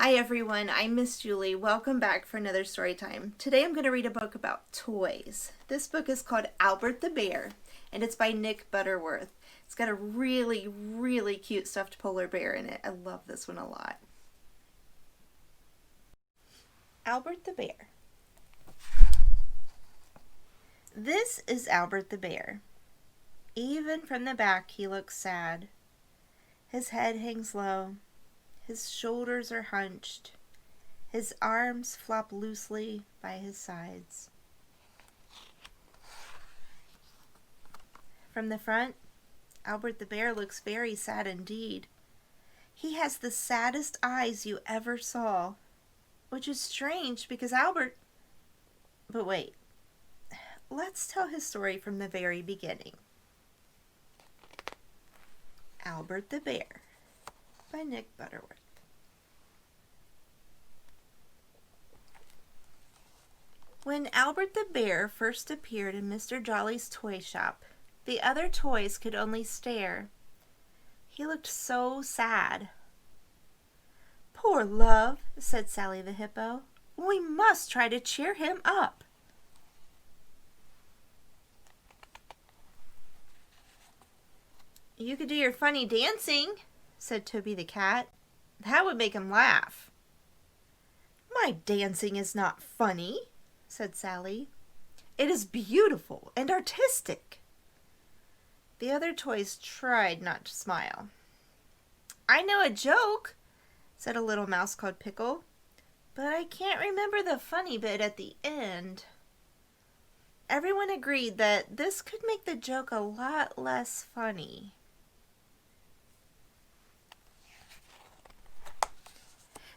Hi everyone, I'm Miss Julie. Welcome back for another story time. Today I'm going to read a book about toys. This book is called Albert the Bear, and it's by Nick Butterworth. It's got a really cute stuffed polar bear in it. I love this one a lot. Albert the Bear. This is Albert the Bear. Even from the back he looks sad. His head hangs low. His shoulders are hunched. His arms flop loosely by his sides. From the front, Albert the Bear looks very sad indeed. He has the saddest eyes you ever saw, which is strange because Albert... But wait, let's tell his story from the very beginning. Albert the Bear by Nick Butterworth. When Albert the Bear first appeared in Mr. Jolly's toy shop, the other toys could only stare. He looked so sad. "Poor love," said Sally the hippo. "We must try to cheer him up." "You could do your funny dancing," said Toby the cat. "That would make him laugh." "My dancing is not funny," said Sally. "It is beautiful and artistic." The other toys tried not to smile. "I know a joke," said a little mouse called Pickle, "but I can't remember the funny bit at the end." Everyone agreed that this could make the joke a lot less funny.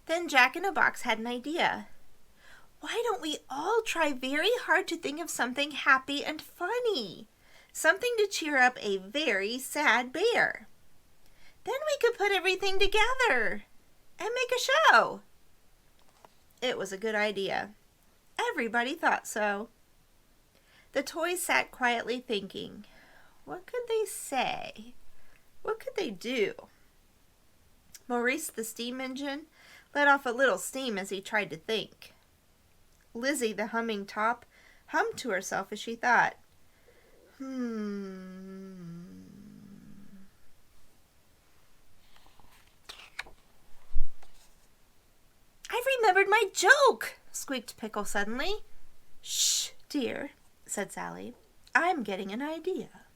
Then Jack-in-a-Box had an idea. "Why don't we all try very hard to think of something happy and funny? Something to cheer up a very sad bear. Then we could put everything together and make a show." It was a good idea. Everybody thought so. The toys sat quietly thinking, what could they say? What could they do? Maurice the steam engine let off a little steam as he tried to think. Lizzie the humming top hummed to herself as she thought. "I've remembered my joke," squeaked Pickle suddenly. "Shh, dear," said Sally. "I'm getting an idea."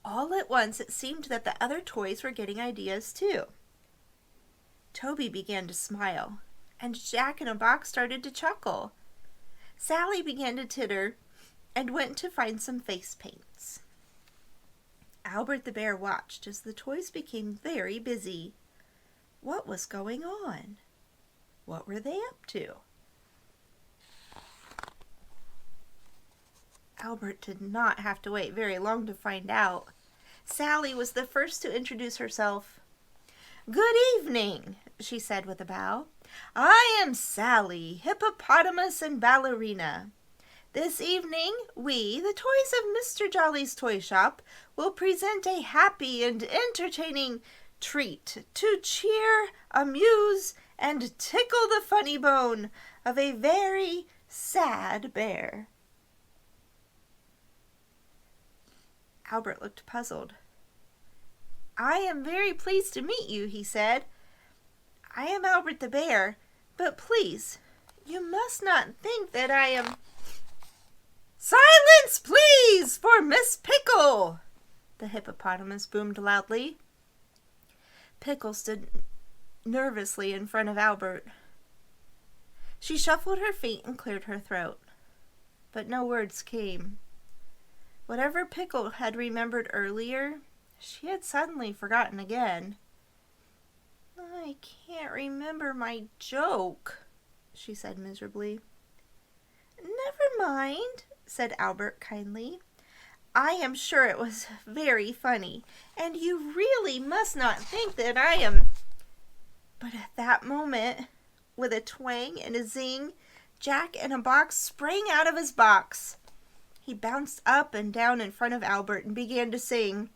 All at once it seemed that the other toys were getting ideas too. Toby began to smile, and Jack-in-a-Box started to chuckle. Sally began to titter and went to find some face paints. Albert the Bear watched as the toys became very busy. What was going on? What were they up to? Albert did not have to wait very long to find out. Sally was the first to introduce herself. "Good evening," she said with a bow. "I am Sally, hippopotamus and ballerina. This evening, we, the toys of Mr. Jolly's toy shop, will present a happy and entertaining treat to cheer, amuse, and tickle the funny bone of a very sad bear." Albert looked puzzled. "I am very pleased to meet you," he said. "I am Albert the Bear, but please, you must not think that I am—" "Silence, please, for Miss Pickle!" the hippopotamus boomed loudly. Pickle stood nervously in front of Albert. She shuffled her feet and cleared her throat, but no words came. Whatever Pickle had remembered earlier, she had suddenly forgotten again. "I can't remember my joke," she said miserably. "Never mind," said Albert kindly. "I am sure it was very funny, and you really must not think that I am—" But at that moment, with a twang and a zing, Jack-in-a-Box sprang out of his box. He bounced up and down in front of Albert and began to sing,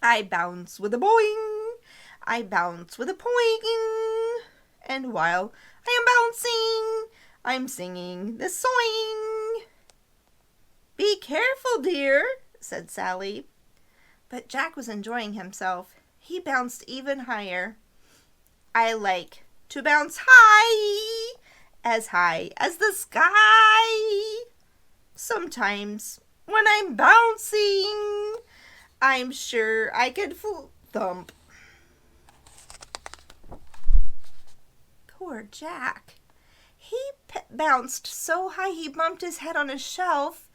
"I bounce with a boing, I bounce with a poing, And while I am bouncing, I'm singing this song. Be careful, dear, said Sally. But Jack was enjoying himself. He bounced even higher. I like to bounce high as the sky. Sometimes when I'm bouncing, I'm sure I could thump. Poor Jack. He bounced so high he bumped his head on a shelf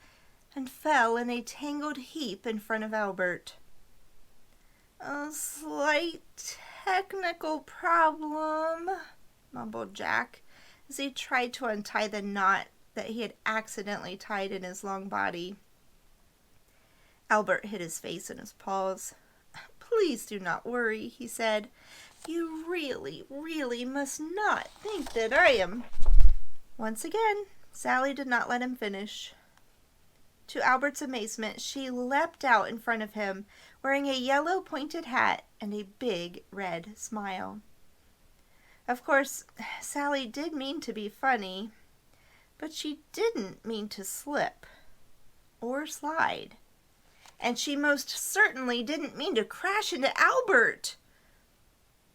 and fell in a tangled heap in front of Albert. A slight technical problem, mumbled Jack as he tried to untie the knot that he had accidentally tied in his long body. Albert hid his face in his paws. Please do not worry, he said. You really, really must not think that I am. Once again, Sally did not let him finish. To Albert's amazement, she leapt out in front of him, wearing a yellow pointed hat and a big red smile. Of course, Sally did mean to be funny, but she didn't mean to slip or slide. And she most certainly didn't mean to crash into Albert.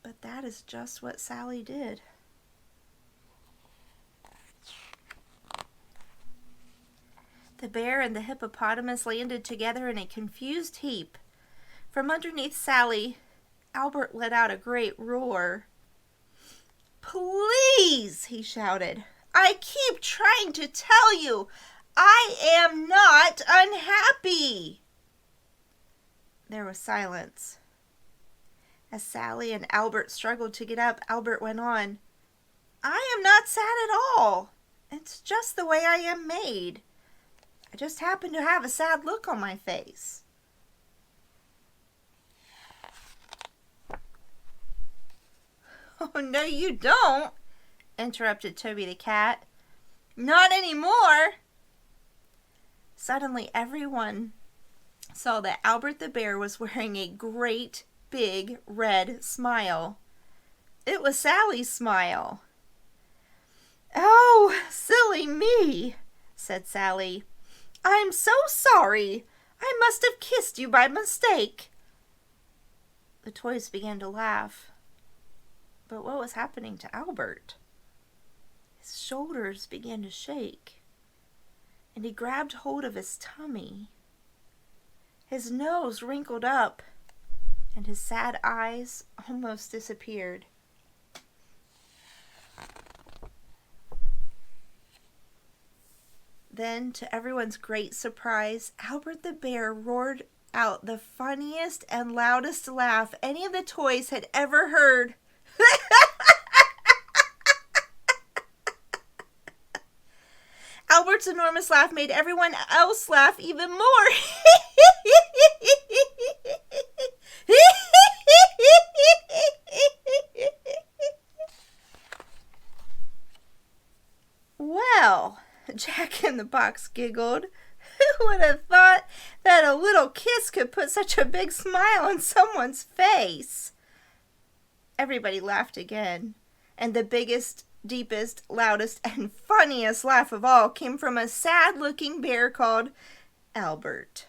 But that is just what Sally did. The bear and the hippopotamus landed together in a confused heap. From underneath Sally, Albert let out a great roar. Please, he shouted. I keep trying to tell you, I am not unhappy. There was silence. As Sally and Albert struggled to get up, Albert went on. I am not sad at all. It's just the way I am made. I just happen to have a sad look on my face. Oh, no, you don't, interrupted Toby the cat. Not anymore. Suddenly, everyone saw that Albert the bear was wearing a great big red smile. It was Sally's smile. Oh, silly me, said Sally. I'm so sorry. I must have kissed you by mistake. The toys began to laugh. But what was happening to Albert? His shoulders began to shake, and he grabbed hold of his tummy. His nose wrinkled up, and his sad eyes almost disappeared. Then, to everyone's great surprise, Albert the bear roared out the funniest and loudest laugh any of the toys had ever heard. Albert's enormous laugh made everyone else laugh even more. Well, Jack in the Box giggled. Who would have thought that a little kiss could put such a big smile on someone's face? Everybody laughed again, and the biggest, deepest, loudest, and funniest laugh of all came from a sad-looking bear called Albert.